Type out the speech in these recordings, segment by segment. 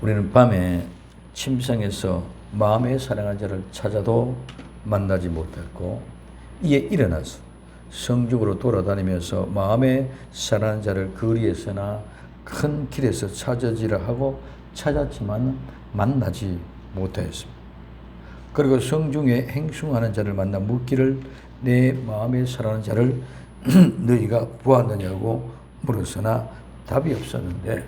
우리는 밤에 침상에서 마음의 사랑한 자를 찾아도 만나지 못했고, 이에 일어나서 성중으로 돌아다니면서 마음의 사랑한 자를 거리에서나 큰 길에서 찾아지라 하고 찾았지만 만나지 못하였습니다. 그리고 성중에 행숭하는 자를 만나 묻기를 내 마음에 사랑하는 자를 너희가 보았느냐고 물었으나 답이 없었는데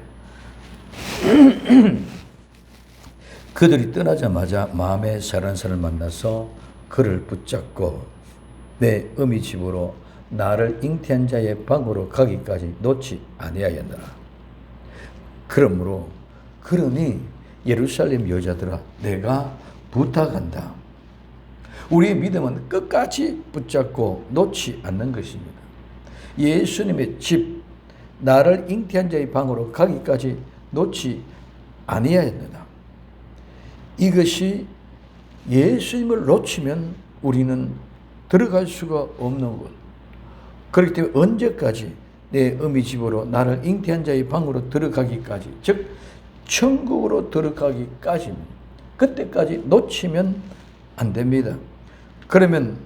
그들이 떠나자마자 마음에 사랑하는 사람을 만나서 그를 붙잡고 내 어미 집으로 나를 잉태한 자의 방으로 가기까지 놓지 아니하였느라. 그러니 예루살렘 여자들아, 내가 부탁한다. 우리의 믿음은 끝까지 붙잡고 놓지 않는 것입니다. 예수님의 집, 나를 잉태한 자의 방으로 가기까지 놓지 아니하였느냐. 이것이 예수님을 놓치면 우리는 들어갈 수가 없는 것. 그렇기 때문에 언제까지 내 어미 집으로 나를 잉태한 자의 방으로 들어가기까지, 즉 천국으로 들어가기까지입니다. 그때까지 놓치면 안 됩니다. 그러면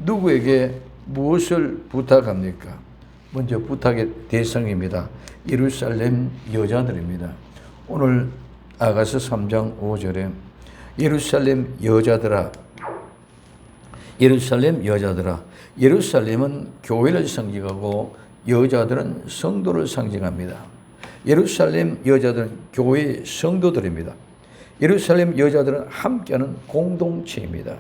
누구에게 무엇을 부탁합니까? 먼저 부탁의 대상입니다. 예루살렘 여자들입니다. 오늘 아가서 3장 5절에 예루살렘 여자들아, 예루살렘은 교회를 상징하고 여자들은 성도를 상징합니다. 예루살렘 여자들은 교회의 성도들입니다. 예루살렘 여자들은 함께하는 공동체입니다.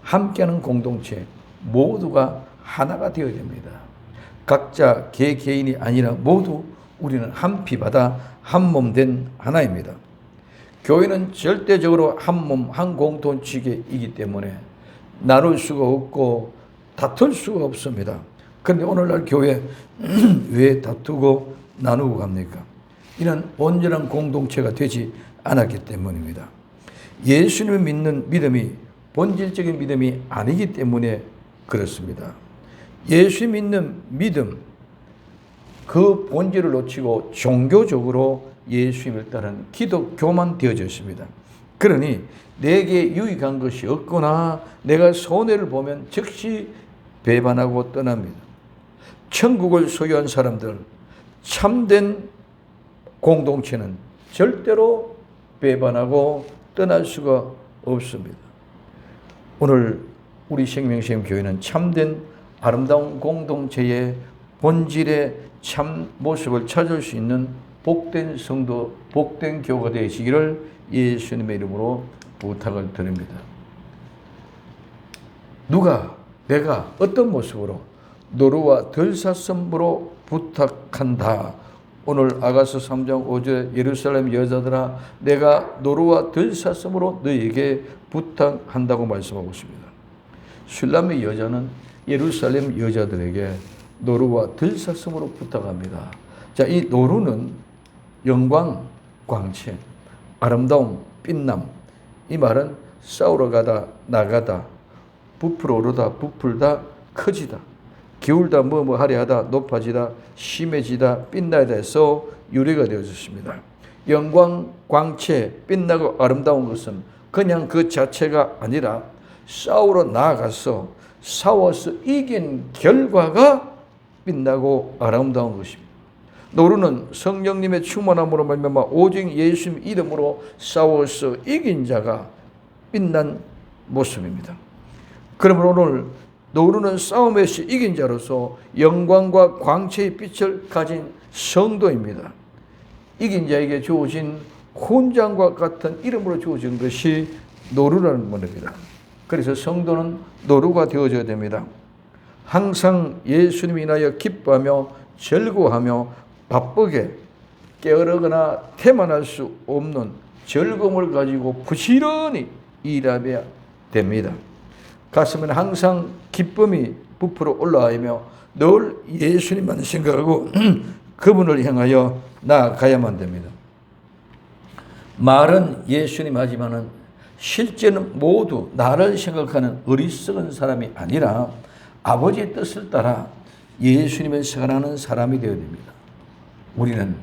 함께하는 공동체, 모두가 하나가 되어야 됩니다. 각자 개인이 아니라 모두 우리는 한 피 받아 한 몸 된 하나입니다. 교회는 절대적으로 한 몸, 한 공동체이기 때문에 나눌 수가 없고 다툴 수가 없습니다. 그런데 오늘날 교회 왜 다투고 나누고 갑니까? 이는 온전한 공동체가 되지 않았기 때문입니다. 예수님을 믿는 믿음이 본질적인 믿음이 아니기 때문에 그렇습니다. 예수 믿는 믿음, 그 본질을 놓치고 종교적으로 예수님을 따르는 기독교만 되어져 있습니다. 그러니 내게 유익한 것이 없거나 내가 손해를 보면 즉시 배반하고 떠납니다. 천국을 소유한 사람들, 참된 공동체는 절대로 배반하고 떠날 수가 없습니다. 오늘 우리 생명샘 교회는 참된 아름다운 공동체의 본질의 참 모습을 찾을 수 있는 복된 성도, 복된 교회가 되시기를 예수님의 이름으로 부탁을 드립니다. 내가 어떤 모습으로 노루와 들사슴으로 부탁한다. 오늘 아가서 3장 5절 예루살렘 여자들아, 내가 노루와 들사슴으로 너희에게 부탁한다고 말씀하고 있습니다. 슐람의 여자는 예루살렘 여자들에게 노루와 들사슴으로 부탁합니다. 자, 이 노루는 영광, 광채, 아름다움, 빛남. 이 말은 싸우러 가다, 나가다, 부풀어 오르다, 부풀다, 커지다, 기울다, 하려 하다, 높아지다, 심해지다, 빛나다 해서 유래가 되어졌습니다. 영광, 광채, 빛나고 아름다운 것은 그냥 그 자체가 아니라 싸우러 나아가서 싸워서 이긴 결과가 빛나고 아름다운 것입니다. 노루는 성령님의 충만함으로 말미암아 오직 예수님 이름으로 싸워서 이긴 자가 빛난 모습입니다. 그러므로 오늘 노루는 싸움에서 이긴 자로서 영광과 광채의 빛을 가진 성도입니다. 이긴 자에게 주어진 훈장과 같은 이름으로 주어진 것이 노루라는 것입니다. 그래서 성도는 노루가 되어져야 됩니다. 항상 예수님 인하여 기뻐하며 즐거워하며 바쁘게 게으르거나 태만할 수 없는 즐거움을 가지고 부지런히 일하여야 됩니다. 가슴에는 항상 기쁨이 부풀어 올라가며 늘 예수님만 생각하고 그분을 향하여 나아가야만 됩니다. 말은 예수님 하지만은 실제는 모두 나를 생각하는 어리석은 사람이 아니라 아버지의 뜻을 따라 예수님을 생각하는 사람이 되어야 됩니다. 우리는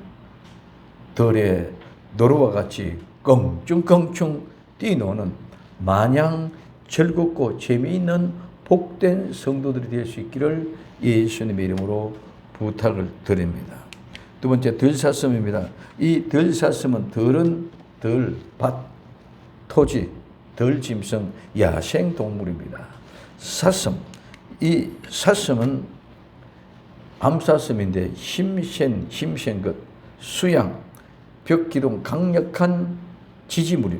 덜의 노루와 같이 껑충껑충 뛰노는 마냥 즐겁고 재미있는 복된 성도들이 될 수 있기를 예수님의 이름으로 부탁을 드립니다. 두 번째, 들사슴입니다. 이 들사슴은 들은 들, 밭, 토지, 들짐승, 야생동물입니다. 사슴, 이 사슴은 암사슴인데 힘센 것, 수양, 벽기둥, 강력한 지지물이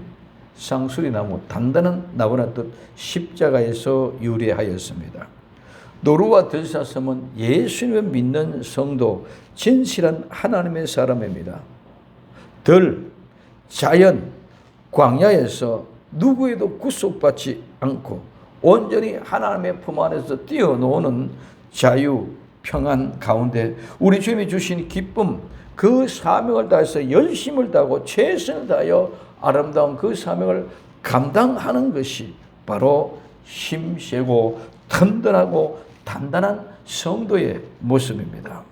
상수리나무, 단단한 나무란 뜻 십자가에서 유래하였습니다. 노루와 들사슴은 예수님을 믿는 성도, 진실한 하나님의 사람입니다. 들, 자연, 광야에서 누구에도 구속받지 않고 온전히 하나님의 품 안에서 뛰어노는 자유, 평안 가운데 우리 주님이 주신 기쁨, 그 사명을 다해서 열심을 다하고 최선을 다하여 아름다운 그 사명을 감당하는 것이 바로 힘세고 든든하고 단단한 성도의 모습입니다.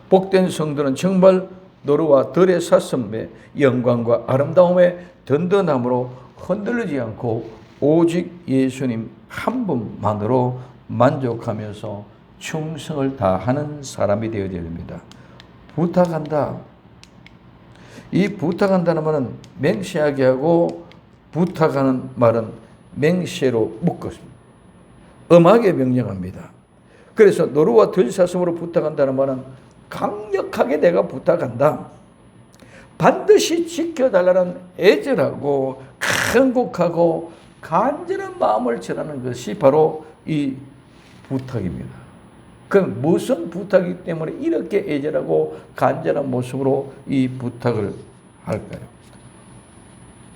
복된 성도는 정말 노루와 들의 사슴의 영광과 아름다움의 든든함으로 흔들리지 않고 오직 예수님 한 분만으로 만족하면서 충성을 다하는 사람이 되어야 됩니다. 부탁한다. 이 부탁한다는 말은 맹세하게 하고 부탁하는 말은 맹세로 묶었습니다. 엄하게 명령합니다. 그래서 노루와 들사슴으로 부탁한다는 말은 강력하게 내가 부탁한다. 반드시 지켜달라는 애절하고 간곡하고 간절한 마음을 전하는 것이 바로 이 부탁입니다. 그럼 무슨 부탁이기 때문에 이렇게 애절하고 간절한 모습으로 이 부탁을 할까요?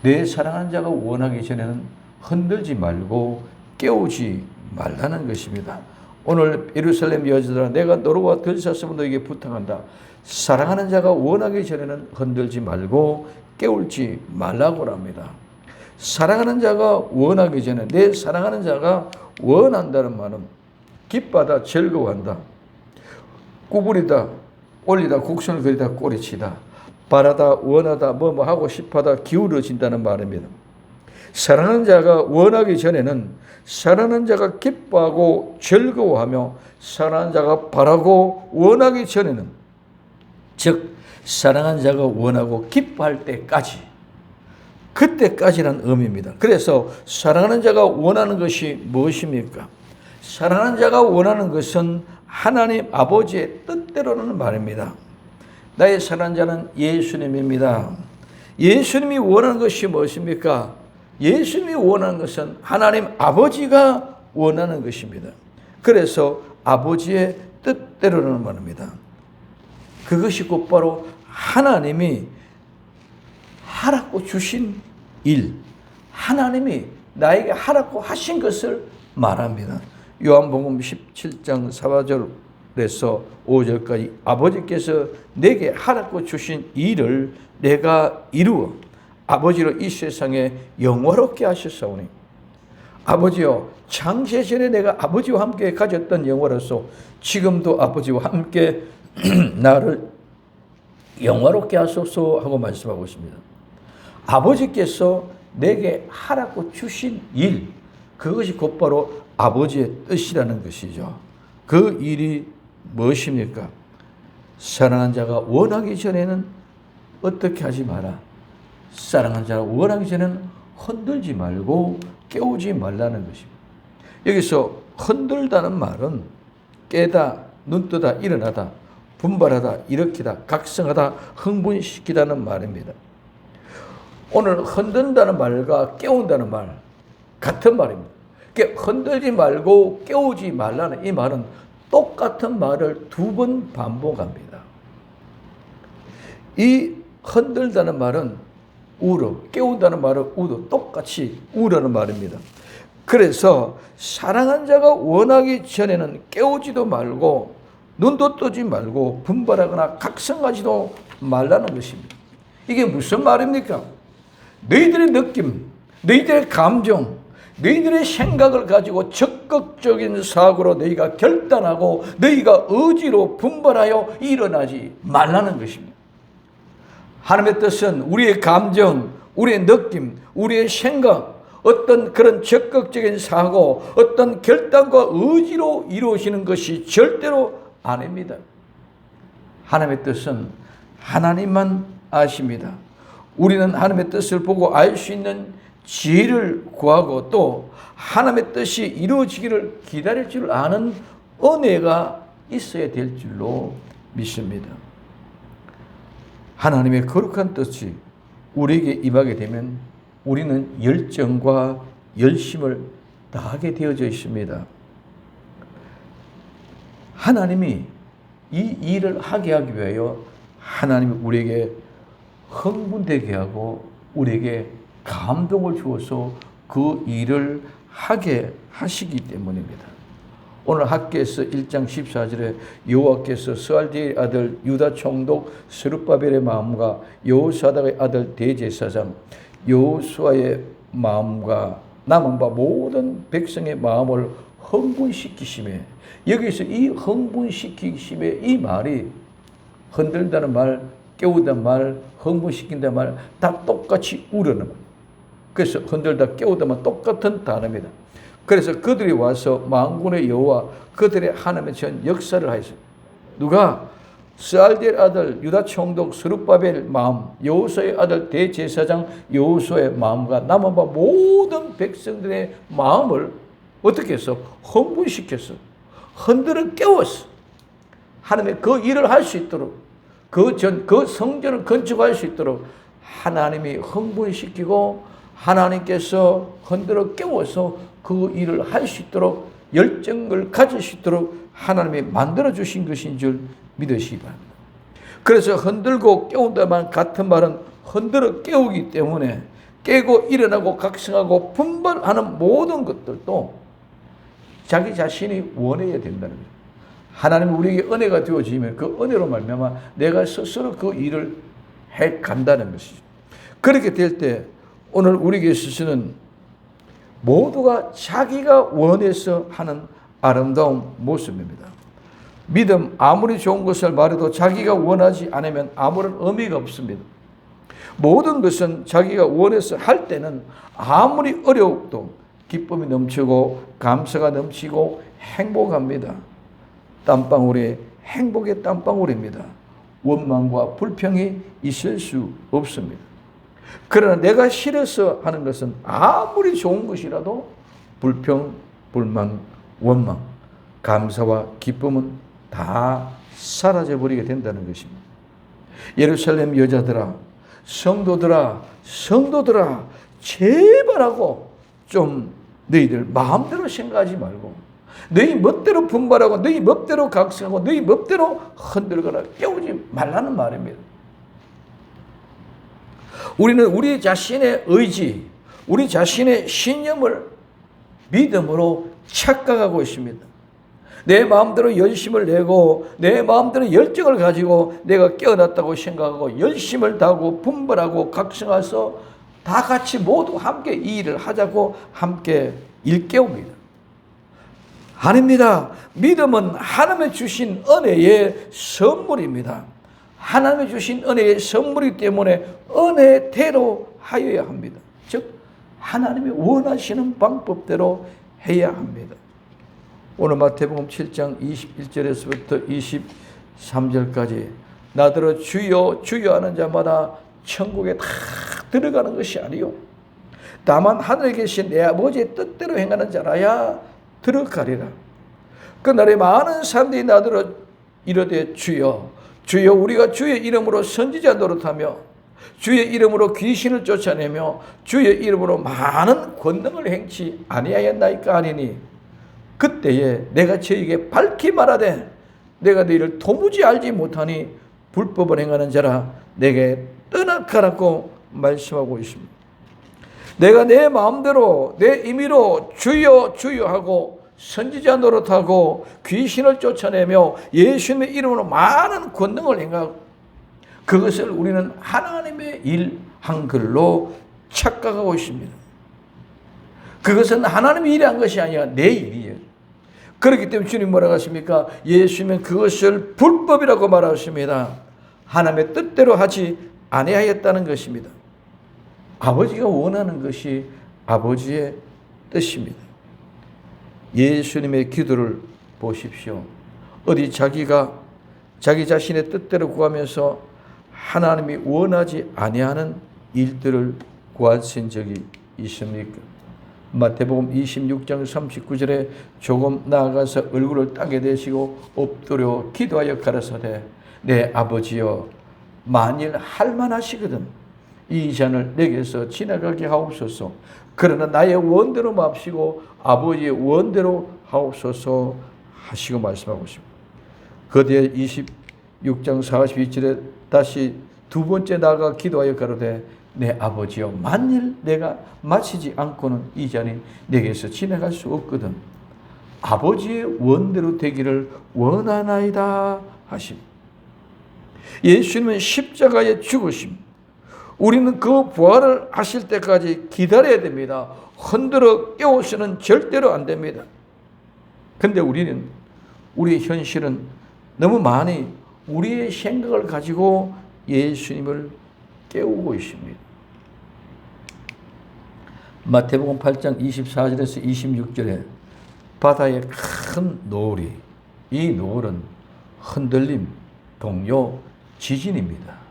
내 사랑하는 자가 원하기 전에는 흔들지 말고 깨우지 말라는 것입니다. 오늘 예루살렘 여자들아, 내가 노루와 들사슴을 너에게 부탁한다. 사랑하는 자가 원하기 전에는 흔들지 말고 깨울지 말라고 합니다. 사랑하는 자가 원하기 전에, 내 사랑하는 자가 원한다는 말은 기뻐하다, 즐거워한다, 구부리다, 올리다, 곡선을 그리다, 꼬리치다, 바라다, 원하다, 뭐뭐 하고 싶어하다, 기울어진다는 말입니다. 사랑하는 자가 원하기 전에는 사랑하는 자가 기뻐하고 즐거워하며 사랑하는 자가 바라고 원하기 전에는, 즉 사랑하는 자가 원하고 기뻐할 때까지, 그때까지란 의미입니다. 그래서 사랑하는 자가 원하는 것이 무엇입니까? 사랑하는 자가 원하는 것은 하나님 아버지의 뜻대로라는 말입니다. 나의 사랑하는 자는 예수님입니다. 예수님이 원하는 것이 무엇입니까? 예수님이 원하는 것은 하나님 아버지가 원하는 것입니다. 그래서 아버지의 뜻대로라는 말입니다. 그것이 곧바로 하나님이 하라고 주신 일, 하나님이 나에게 하라고 하신 것을 말합니다. 요한복음 17장 4절에서 5절까지 아버지께서 내게 하라고 주신 일을 내가 이루어 아버지로 이 세상에 영화롭게 하셨사오니, 아버지여, 창세전에 내가 아버지와 함께 가졌던 영화로서 지금도 아버지와 함께 나를 영화롭게 하소서 하고 말씀하고 있습니다. 아버지께서 내게 하라고 주신 일, 그것이 곧바로 아버지의 뜻이라는 것이죠. 그 일이 무엇입니까? 사랑하는 자가 원하기 전에는 어떻게 하지 마라. 사랑하는 자가 원하기 전에는 흔들지 말고 깨우지 말라는 것입니다. 여기서 흔들다는 말은 깨다, 눈뜨다, 일어나다, 분발하다, 일으키다, 각성하다, 흥분시키다는 말입니다. 오늘 흔든다는 말과 깨운다는 말 같은 말입니다. 흔들지 말고 깨우지 말라는 이 말은 똑같은 말을 두 번 반복합니다. 이 흔들다는 말은 울어, 깨운다는 말은 우도 똑같이 우라는 말입니다. 그래서 사랑한 자가 원하기 전에는 깨우지도 말고 눈도 뜨지 말고 분발하거나 각성하지도 말라는 것입니다. 이게 무슨 말입니까? 너희들의 느낌, 너희들의 감정, 너희들의 생각을 가지고 적극적인 사고로 너희가 결단하고 너희가 의지로 분발하여 일어나지 말라는 것입니다. 하나님의 뜻은 우리의 감정, 우리의 느낌, 우리의 생각, 어떤 그런 적극적인 사고, 어떤 결단과 의지로 이루어지는 것이 절대로 아닙니다. 하나님의 뜻은 하나님만 아십니다. 우리는 하나님의 뜻을 보고 알 수 있는 지혜를 구하고 또 하나님의 뜻이 이루어지기를 기다릴 줄 아는 은혜가 있어야 될 줄로 믿습니다. 하나님의 거룩한 뜻이 우리에게 임하게 되면 우리는 열정과 열심을 다하게 되어져 있습니다. 하나님이 이 일을 하게 하기 위하여 하나님이 우리에게 흥분되게 하고 우리에게 감동을 주어서 그 일을 하게 하시기 때문입니다. 오늘 학개서 1장 14절에 여호와께서 스알디엘의 아들 유다 총독 스룹바벨의 마음과 여호사닥의 아들 대제사장 여호수아의 마음과 남은 바 모든 백성의 마음을 흥분시키심에, 여기서 이 흥분시키심의 이 말이 흔들다는 말, 깨우다는 말, 흥분시킨다는 말 다 똑같이 우려는 말. 그래서 흔들다 깨우다 말 똑같은 단어입니다. 그래서 그들이 와서 만군의 여호와 그들의 하나님의 전 역사를 하였어요. 누가? 스알디엘 아들 유다 총독 스룹바벨 마음, 여호수아의 아들 대제사장 여호수아의 마음과 남은 바 모든 백성들의 마음을 어떻게 했어? 흥분시켰어. 흔들어 깨웠어. 하나님의 그 일을 할 수 있도록, 그 성전을 건축할 수 있도록 하나님이 흥분시키고 하나님께서 흔들어 깨워서 그 일을 할 수 있도록 열정을 가질 수 있도록 하나님이 만들어 주신 것인 줄 믿으시기 바랍니다. 그래서 흔들고 깨운다만 같은 말은 흔들어 깨우기 때문에 깨고 일어나고 각성하고 분발하는 모든 것들도 자기 자신이 원해야 된다는 거죠. 하나님은 우리에게 은혜가 되어지면 그 은혜로 말미암아 내가 스스로 그 일을 해 간다는 것이죠. 그렇게 될 때 오늘 우리에게 있어서는 모두가 자기가 원해서 하는 아름다운 모습입니다. 믿음, 아무리 좋은 것을 말해도 자기가 원하지 않으면 아무런 의미가 없습니다. 모든 것은 자기가 원해서 할 때는 아무리 어려워도 기쁨이 넘치고 감사가 넘치고 행복합니다. 땀방울이 행복의 땀방울입니다. 원망과 불평이 있을 수 없습니다. 그러나 내가 싫어서 하는 것은 아무리 좋은 것이라도 불평, 불만, 원망, 감사와 기쁨은 다 사라져버리게 된다는 것입니다. 예루살렘 여자들아, 성도들아, 제발하고 좀 너희들 마음대로 생각하지 말고 너희 멋대로 분발하고 너희 멋대로 각성하고 너희 멋대로 흔들거나 깨우지 말라는 말입니다. 우리는 우리 자신의 의지, 우리 자신의 신념을 믿음으로 착각하고 있습니다. 내 마음대로 열심을 내고 내 마음대로 열정을 가지고 내가 깨어났다고 생각하고 열심을 다하고 분발하고 각성해서 다 같이 모두 함께 이 일을 하자고 함께 일깨웁니다. 아닙니다. 믿음은 하나님의 주신 은혜의 선물입니다. 하나님의 주신 은혜의 선물이기 때문에 은혜대로 하여야 합니다. 즉 하나님이 원하시는 방법대로 해야 합니다. 오늘 마태복음 7장 21절에서부터 23절까지 나더러 주여 주여 하는 자마다 천국에 다 들어가는 것이 아니요 다만 하늘에 계신 내 아버지의 뜻대로 행하는 자라야 들어가리라. 그날에 많은 사람들이 나더러 이르되 주여 주여 우리가 주의 이름으로 선지자 노릇하며 주의 이름으로 귀신을 쫓아내며 주의 이름으로 많은 권능을 행치 아니하였나이까 하니니 그때에 내가 저에게 밝히 말하되 내가 너희를 도무지 알지 못하니 불법을 행하는 자라 내게 떠나가라고 말씀하고 있습니다. 내가 내 마음대로 내 임의로 주여 주여 하고 선지자 노릇하고 귀신을 쫓아내며 예수님의 이름으로 많은 권능을 행하고 그것을 우리는 하나님의 일 한 글로 착각하고 있습니다. 그것은 하나님의 일이 한 것이 아니라 내 일이에요. 그렇기 때문에 주님 뭐라고 하십니까? 예수님은 그것을 불법이라고 말하십니다. 하나님의 뜻대로 하지 아니하였다는 것입니다. 아버지가 원하는 것이 아버지의 뜻입니다. 예수님의 기도를 보십시오. 어디 자기가 자기 자신의 뜻대로 구하면서 하나님이 원하지 아니하는 일들을 구하신 적이 있습니까? 마태복음 26장 39절에 조금 나아가서 얼굴을 땅에 대시고 엎드려 기도하여 가라사대 내 아버지여 만일 할만하시거든 이 잔을 내게서 지나가게 하옵소서. 그러나 나의 원대로 맙시고 아버지의 원대로 하옵소서 하시고 말씀하고 있습니다. 그 뒤에 26장 42절에 다시 두 번째 나아가 기도하여 가로되 내 아버지여 만일 내가 마치지 않고는 이 잔이 내게서 지나갈 수 없거든 아버지의 원대로 되기를 원하나이다 하십니다. 예수님은 십자가에 죽으심 우리는 그 부활을 하실 때까지 기다려야 됩니다. 흔들어 깨워서는 절대로 안 됩니다. 근데 우리는 우리의 현실은 너무 많이 우리의 생각을 가지고 예수님을 깨우고 있습니다. 마태복음 8장 24절에서 26절에 바다의 큰 노을이 이 노을은 흔들림, 동요, 지진입니다.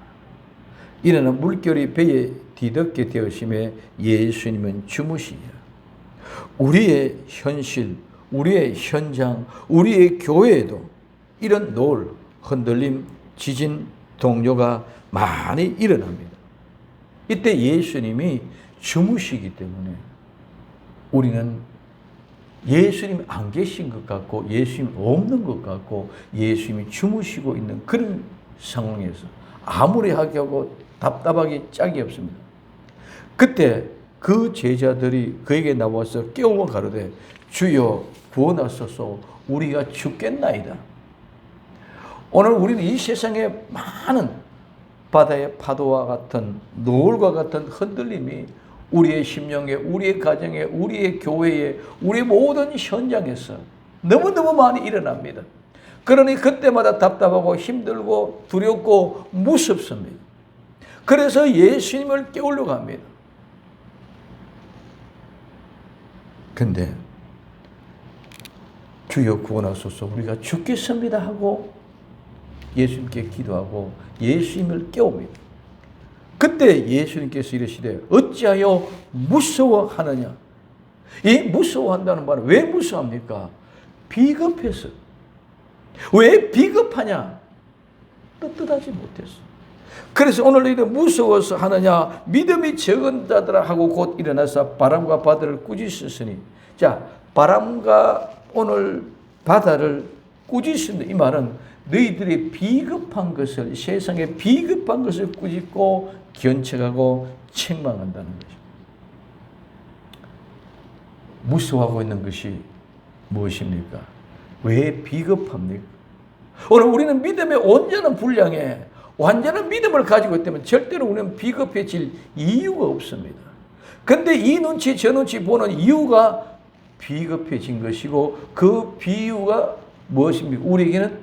이는 물결이 배에 뒤덮게 되었음에 예수님은 주무시니라. 우리의 현실, 우리의 현장, 우리의 교회에도 이런 노을, 흔들림, 지진, 동요가 많이 일어납니다. 이때 예수님이 주무시기 때문에 우리는 예수님 안 계신 것 같고 예수님 없는 것 같고 예수님이 주무시고 있는 그런 상황에서 아무리 하기하고 답답하기 짝이 없습니다. 그때 그 제자들이 그에게 나와서 깨우며 가로되 주여 구원하소서 우리가 죽겠나이다. 오늘 우리는 이 세상에 많은 바다의 파도와 같은 노을과 같은 흔들림이 우리의 심령에 우리의 가정에 우리의 교회에 우리 모든 현장에서 너무너무 많이 일어납니다. 그러니 그때마다 답답하고 힘들고 두렵고 무섭습니다. 그래서 예수님을 깨우려고 합니다. 근데 주여 구원하소서 우리가 죽겠습니다 하고 예수님께 기도하고 예수님을 깨웁니다. 그때 예수님께서 이르시되 어찌하여 무서워하느냐. 이 무서워한다는 말은 왜 무서워합니까? 비겁해서. 왜 비겁하냐? 떳떳하지 못했어. 그래서 오늘 너희들 무서워서 하느냐? 믿음이 적은 자들아 하고 곧 일어나서 바람과 바다를 꾸짖으시니. 자, 바람과 오늘 바다를 꾸짖는다. 이 말은 너희들이 비겁한 것을 세상에 비겁한 것을 꾸짖고 견책하고 책망한다는 것입니다. 무서워하고 있는 것이 무엇입니까? 왜 비겁합니까? 오늘 우리는 믿음의 온전한 분량에 완전한 믿음을 가지고 있다면 절대로 우리는 비겁해질 이유가 없습니다. 그런데 이 눈치 저 눈치 보는 이유가 비겁해진 것이고 그 비유가 무엇입니까? 우리에게는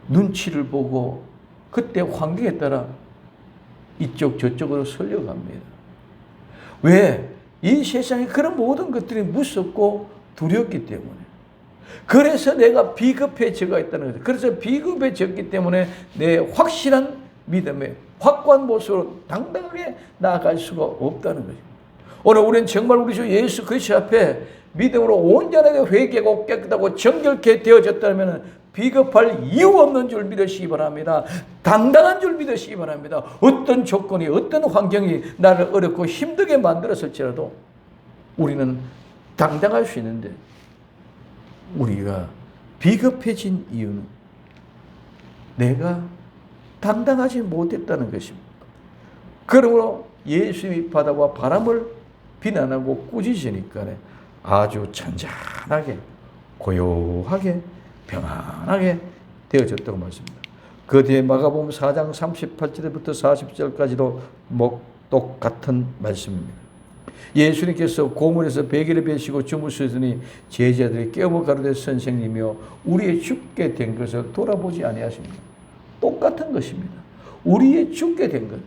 눈치를 보고 그때 환경에 따라 이쪽 저쪽으로 설려갑니다. 왜? 이 세상에 그런 모든 것들이 무섭고 두렵기 때문에. 그래서 내가 비겁해져가 있다는 거죠. 그래서 비겁해졌기 때문에 내 확실한 믿음에 확고한 모습으로 당당하게 나아갈 수가 없다는 거죠. 오늘 우리는 정말 우리 주 예수 그리스도 앞에 믿음으로 온전하게 회개하고 깨끗하고 정결케 되어졌다면 비겁할 이유 없는 줄 믿으시기 바랍니다. 당당한 줄 믿으시기 바랍니다. 어떤 조건이 어떤 환경이 나를 어렵고 힘들게 만들었을지라도 우리는 당당할 수 있는데 우리가 비겁해진 이유는 내가 당당하지 못했다는 것입니다. 그러므로 예수님이 바다와 바람을 비난하고 꾸짖으니까 아주 잔잔하게 고요하게 평안하게 되어졌다고 말씀입니다. 그 뒤에 마가복음 4장 38절부터 40절까지도 똑같은 말씀입니다. 예수님께서 고문에서 베개를 베시고 주무시더니 제자들이 깨어 가로되 선생님이여 우리의 죽게 된 것을 돌아보지 아니하십니까? 똑같은 것입니다. 우리의 죽게 된 것.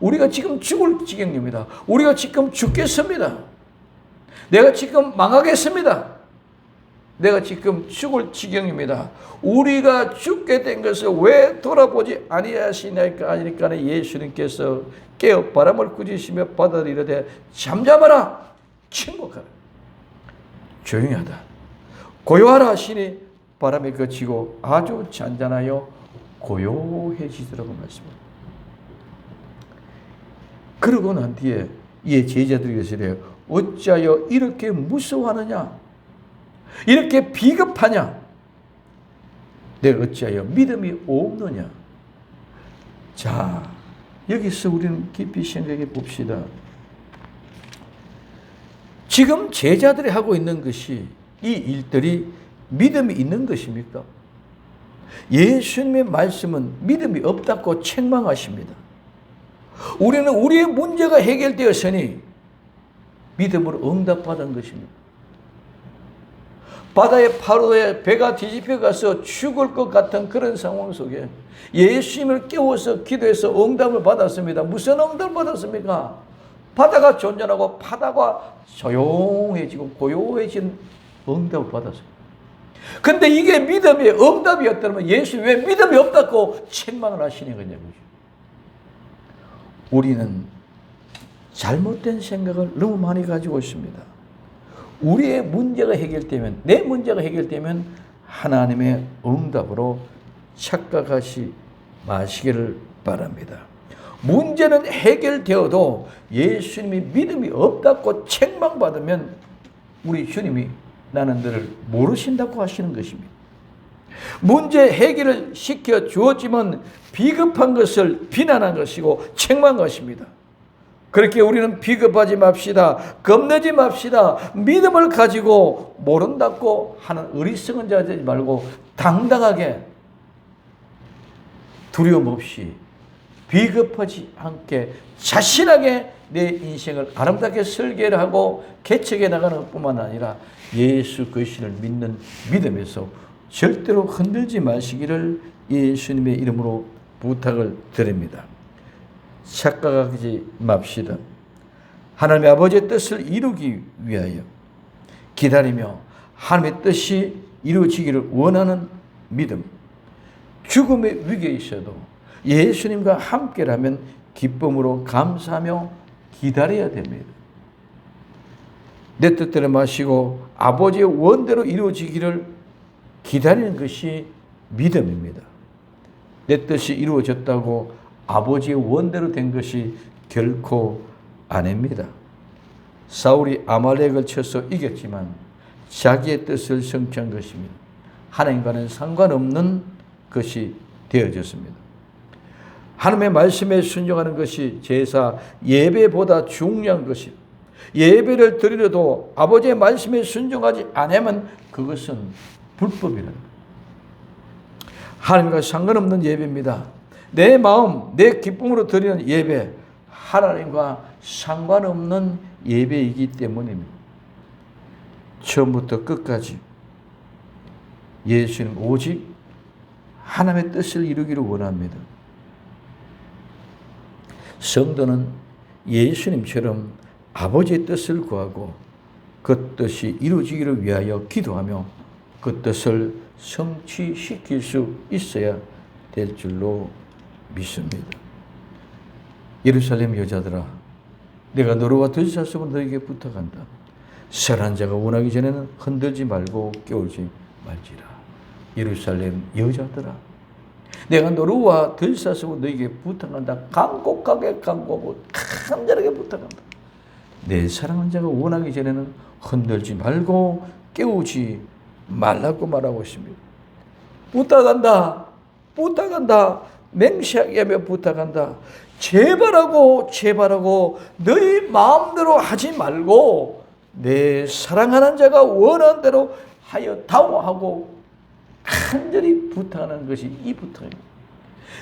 우리가 지금 죽을 지경입니다. 우리가 지금 죽겠습니다. 내가 지금 망하겠습니다. 내가 지금 죽을 지경입니다. 우리가 죽게 된 것을 왜 돌아보지 아니하시나이까 하니까 예수님께서 깨어 바람을 꾸짖으시며 바다를 이르되 잠잠하라, 침묵하라, 조용히 하다, 고요하라 하시니 바람이 그치고 아주 잔잔하여 고요해지더라고 말씀합니다. 그러고 난 뒤에 이 제자들이 그러시래요. 어찌하여 이렇게 무서워하느냐? 이렇게 비겁하냐? 내가 어찌하여 믿음이 없느냐? 자, 여기서 우리는 깊이 생각해 봅시다. 지금 제자들이 하고 있는 것이, 이 일들이 믿음이 있는 것입니까? 예수님의 말씀은 믿음이 없다고 책망하십니다. 우리는 우리의 문제가 해결되었으니 믿음으로 응답받은 것입니다. 바다의 파도에 배가 뒤집혀 가서 죽을 것 같은 그런 상황 속에 예수님을 깨워서 기도해서 응답을 받았습니다. 무슨 응답을 받았습니까? 바다가 존전하고 바다가 조용해지고 고요해진 응답을 받았습니다. 근데 이게 믿음의 응답이었다면 예수 왜 믿음이 없다고 책망을 하시는 거냐고요. 우리는 잘못된 생각을 너무 많이 가지고 있습니다. 우리의 문제가 해결되면, 내 문제가 해결되면 하나님의 응답으로 착각하지 마시기를 바랍니다. 문제는 해결되어도 예수님이 믿음이 없다고 책망받으면 우리 주님이 나는 너를 모르신다고 하시는 것입니다. 문제 해결을 시켜 주었지만 비겁한 것을 비난한 것이고 책망한 것입니다. 그렇게 우리는 비겁하지 맙시다. 겁내지 맙시다. 믿음을 가지고 모른다고 하는 어리석은 자 되지 말고 당당하게 두려움 없이 비겁하지 않게 자신하게 내 인생을 아름답게 설계를 하고 개척해 나가는 뿐만 아니라 예수 그리스도를 믿는 믿음에서 절대로 흔들지 마시기를 예수님의 이름으로 부탁을 드립니다. 착각하지 맙시다. 하나님의 아버지의 뜻을 이루기 위하여 기다리며 하나님의 뜻이 이루어지기를 원하는 믿음. 죽음의 위기에 있어도 예수님과 함께라면 기쁨으로 감사하며 기다려야 됩니다. 내 뜻대로 마시고 아버지의 원대로 이루어지기를 기다리는 것이 믿음입니다. 내 뜻이 이루어졌다고 아버지의 원대로 된 것이 결코 아닙니다. 사울이 아말렉을 쳐서 이겼지만 자기의 뜻을 성취한 것입니다. 하나님과는 상관없는 것이 되어졌습니다. 하나님의 말씀에 순종하는 것이 제사 예배보다 중요한 것입니다. 예배를 드리려도 아버지의 말씀에 순종하지 않으면 그것은 불법이라는 거예요. 하나님과 상관없는 예배입니다. 내 마음, 내 기쁨으로 드리는 예배, 하나님과 상관없는 예배이기 때문입니다. 처음부터 끝까지 예수님 오직 하나님의 뜻을 이루기를 원합니다. 성도는 예수님처럼 아버지의 뜻을 구하고 그 뜻이 이루어지기를 위하여 기도하며 그 뜻을 성취시킬 수 있어야 될 줄로 믿습니다. 예루살렘 여자들아, 내가 너로와 들사슴을 너에게 부탁한다. 선한 자가 원하기 전에는 흔들지 말고 깨울지 말지라. 예루살렘 여자들아, 내가 너로와 들사슴을 너에게 부탁한다. 간곡하게 간곡하고 간절하게 부탁한다. 내 사랑하는 자가 원하기 전에는 흔들지 말고 깨우지 말라고 말하고 있습니다. 부탁한다. 부탁한다. 맹세하게 하며 부탁한다. 제발하고 제발하고 너희 마음대로 하지 말고 내 사랑하는 자가 원하는 대로 하여 다오하고 간절히 부탁하는 것이 이 부탁입니다.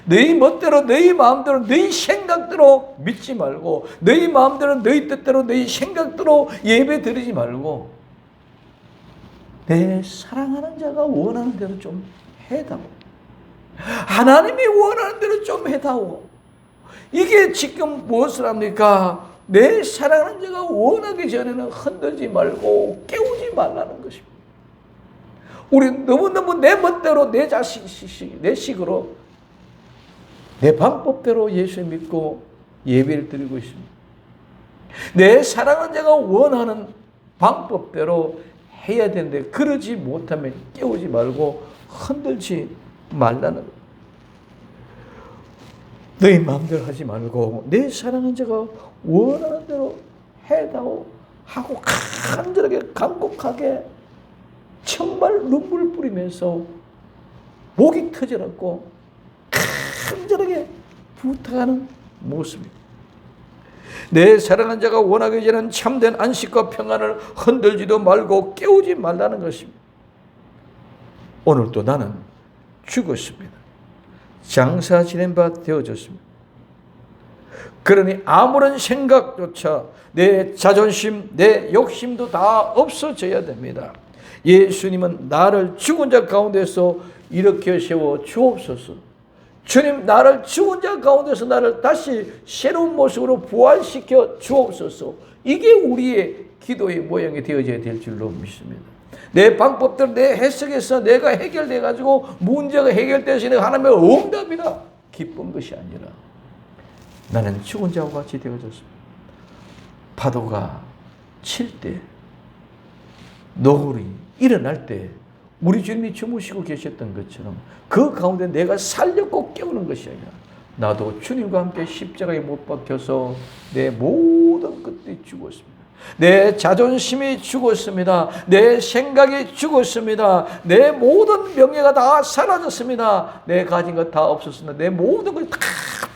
너희 멋대로 너희 마음대로 너희 생각대로 믿지 말고 너희 마음대로 너희 뜻대로 너희 생각대로 예배 드리지 말고 내 사랑하는 자가 원하는 대로 좀 해다오. 하나님이 원하는 대로 좀 해다오. 이게 지금 무엇을 합니까? 내 사랑하는 자가 원하기 전에는 흔들지 말고 깨우지 말라는 것입니다. 우리 너무너무 내 멋대로 내 자식, 내 식으로 내 방법대로 예수 믿고 예배를 드리고 있습니다. 내 사랑하는 자가 원하는 방법대로 해야 되는데 그러지 못하면 깨우지 말고 흔들지 말라는 거예요. 너희 마음대로 하지 말고 내 사랑하는 자가 원하는 대로 해다오 하고 간절하게 간곡하게 정말 눈물 뿌리면서 목이 터져갖고 간절하게 부탁하는 모습입니다. 내 사랑하는 자가 원하기 전에는 참된 안식과 평안을 흔들지도 말고 깨우지 말라는 것입니다. 오늘도 나는 죽었습니다. 장사 지낸 바 되어졌습니다. 그러니 아무런 생각조차 내 자존심, 내 욕심도 다 없어져야 됩니다. 예수님은 나를 죽은 자 가운데서 일으켜 세워 주옵소서. 주님, 나를 죽은 자 가운데서 나를 다시 새로운 모습으로 부활시켜 주옵소서. 이게 우리의 기도의 모양이 되어져야 될 줄로 믿습니다. 내 방법대로 내 해석에서 내가 해결돼 가지고 문제가 해결돼서 하나님의 응답이라 기쁜 것이 아니라 나는 죽은 자와 같이 되어졌습니다. 파도가 칠 때, 노을이 일어날 때 우리 주님이 주무시고 계셨던 것처럼 그 가운데 내가 살렸고 깨우는 것이 아니라 나도 주님과 함께 십자가에 못 박혀서 내 모든 것들이 죽었습니다. 내 자존심이 죽었습니다. 내 생각이 죽었습니다. 내 모든 명예가 다 사라졌습니다. 내 가진 것 다 없었습니다. 내 모든 것이 다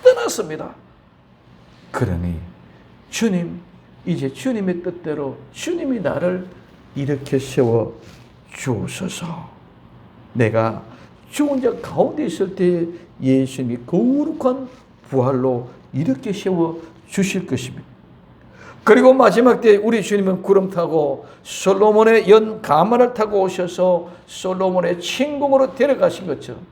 떠났습니다. 그러니 주님, 이제 주님의 뜻대로 주님이 나를 일으켜 세워 주옵소서. 내가 죽은 자 가운데 있을 때 예수님이 거룩한 부활로 일으켜 세워 주실 것입니다. 그리고 마지막 때 우리 주님은 구름 타고 솔로몬의 연 가마를 타고 오셔서 솔로몬의 침공으로 데려가신 것처럼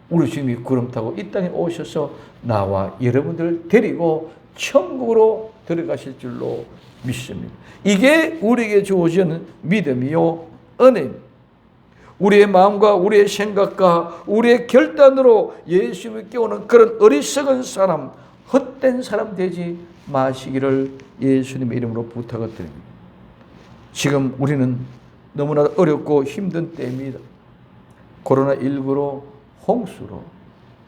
우리 주님이 구름 타고 이 땅에 오셔서 나와 여러분들을 데리고 천국으로 들어가실 줄로 믿습니다. 이게 우리에게 주어진 믿음이요 은혜입니다. 우리의 마음과 우리의 생각과 우리의 결단으로 예수님을 깨우는 그런 어리석은 사람, 헛된 사람 되지 마시기를 예수님의 이름으로 부탁을 드립니다. 지금 우리는 너무나 어렵고 힘든 때입니다. 코로나19로 홍수로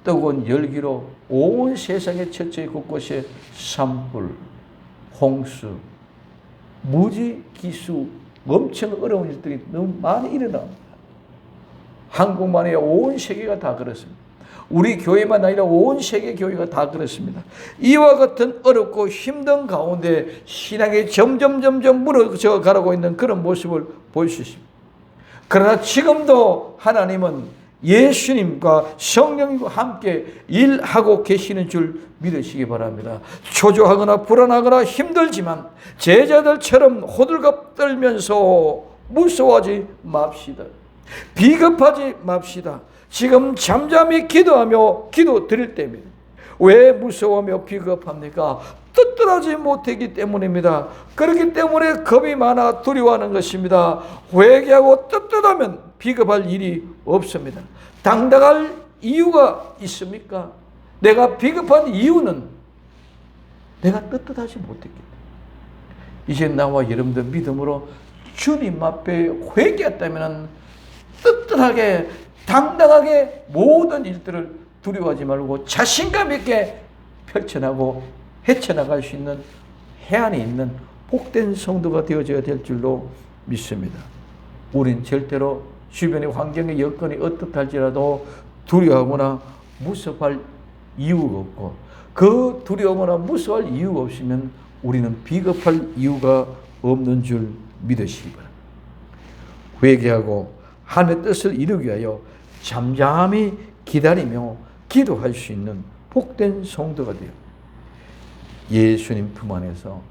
뜨거운 열기로 온 세상의 처처 곳곳에 산불, 홍수, 무지, 기수, 엄청 어려운 일들이 너무 많이 일어납니다. 한국만이 아니라 온 세계가 다 그렇습니다. 우리 교회만 아니라 온 세계 교회가 다 그렇습니다. 이와 같은 어렵고 힘든 가운데 신앙이 점점 무너져 가고 있는 그런 모습을 볼 수 있습니다. 그러나 지금도 하나님은 예수님과 성령님과 함께 일하고 계시는 줄 믿으시기 바랍니다. 초조하거나 불안하거나 힘들지만 제자들처럼 호들갑 떨면서 무서워하지 맙시다. 비겁하지 맙시다. 지금 잠잠히 기도하며 기도 드릴 때입니다. 왜 무서워하며 비겁합니까? 뜻들하지 못하기 때문입니다. 그렇기 때문에 겁이 많아 두려워하는 것입니다. 회개하고 뜻하면 비겁할 일이 없습니다. 당당할 이유가 있습니까? 내가 비겁한 이유는 내가 뜻하지 못했기 때문에. 이제 나와 여러분들 믿음으로 주님 앞에 회개했다면 뜻하게 당당하게 모든 일들을 두려워하지 말고 자신감 있게 펼쳐나고 헤쳐나갈 수 있는 해안이 있는 복된 성도가 되어져야 될 줄로 믿습니다. 우린 절대로 주변의 환경의 여건이 어떻할지라도 두려워하거나 무섭할 이유가 없고 그 두려워하거나 무서워할 이유가 없으면 우리는 비겁할 이유가 없는 줄 믿으시기 바랍니다. 회개하고 하나님의 뜻을 이루기 위하여 잠잠히 기다리며 기도할 수 있는 복된 성도가 되어 예수님 품 안에서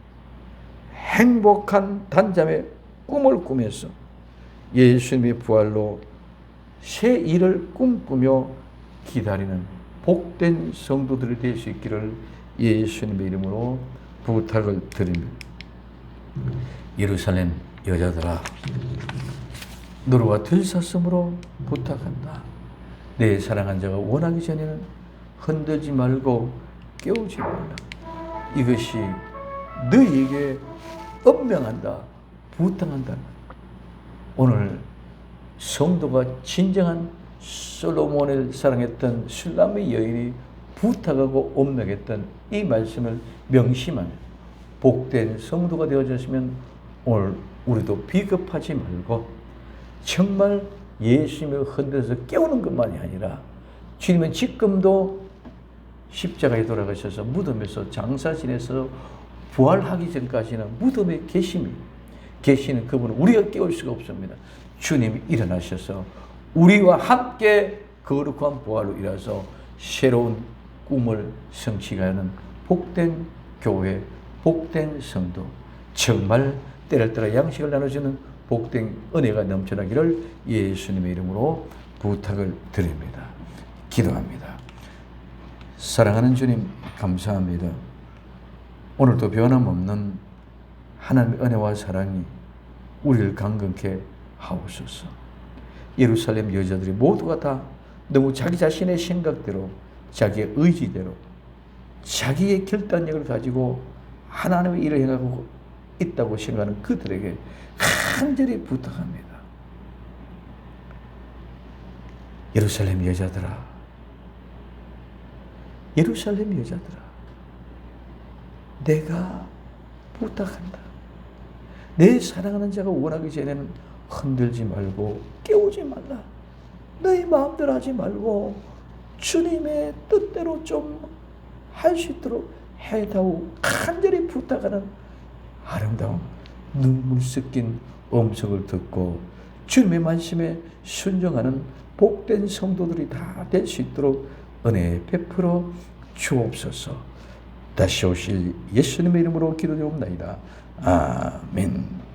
행복한 단잠의 꿈을 꾸면서 예수님의 부활로 새 일을 꿈꾸며 기다리는 복된 성도들이 될 수 있기를 예수님의 이름으로 부탁을 드립니다. 예루살렘 여자들아, 너와 들사슴으로 부탁한다. 내 사랑한 자가 원하기 전에는 흔들지 말고 깨우지 말라. 이것이 너희에게 엄명한다, 부탁한다. 오늘 성도가 진정한 솔로몬을 사랑했던 슐람의 여인이 부탁하고 엄명했던 이 말씀을 명심하며 복된 성도가 되어졌으면 오늘 우리도 비겁하지 말고 정말 예수님을 흔들어서 깨우는 것만이 아니라 주님은 지금도 십자가에 돌아가셔서 무덤에서 장사 지내서 부활하기 전까지는 무덤에 계시는 그분은 우리가 깨울 수가 없습니다. 주님이 일어나셔서 우리와 함께 거룩한 부활로 일어서 새로운 꿈을 성취하는 복된 교회, 복된 성도, 정말 때를 따라 양식을 나눠주는 복된 은혜가 넘쳐나기를 예수님의 이름으로 부탁을 드립니다. 기도합니다. 사랑하는 주님, 감사합니다. 오늘도 변함없는 하나님의 은혜와 사랑이 우리를 강건케 하옵소서. 예루살렘 여자들이 모두가 다 너무 자기 자신의 생각대로, 자기의 의지대로, 자기의 결단력을 가지고 하나님의 일을 행하고 있다고 생각하는 그들에게 간절히 부탁합니다. 예루살렘 여자들아, 예루살렘 여자들아, 내가 부탁한다. 내 사랑하는 자가 원하기 전에는 흔들지 말고 깨우지 말라. 너희 마음대로 하지 말고 주님의 뜻대로 좀 할 수 있도록 해다오. 간절히 부탁하는 아름다운 눈물 섞인 음성을 듣고 주님의 말씀에 순종하는 복된 성도들이 다 될 수 있도록 은혜 베풀어 주옵소서. 다시 오실 예수님의 이름으로 기도드리옵나이다. 아멘.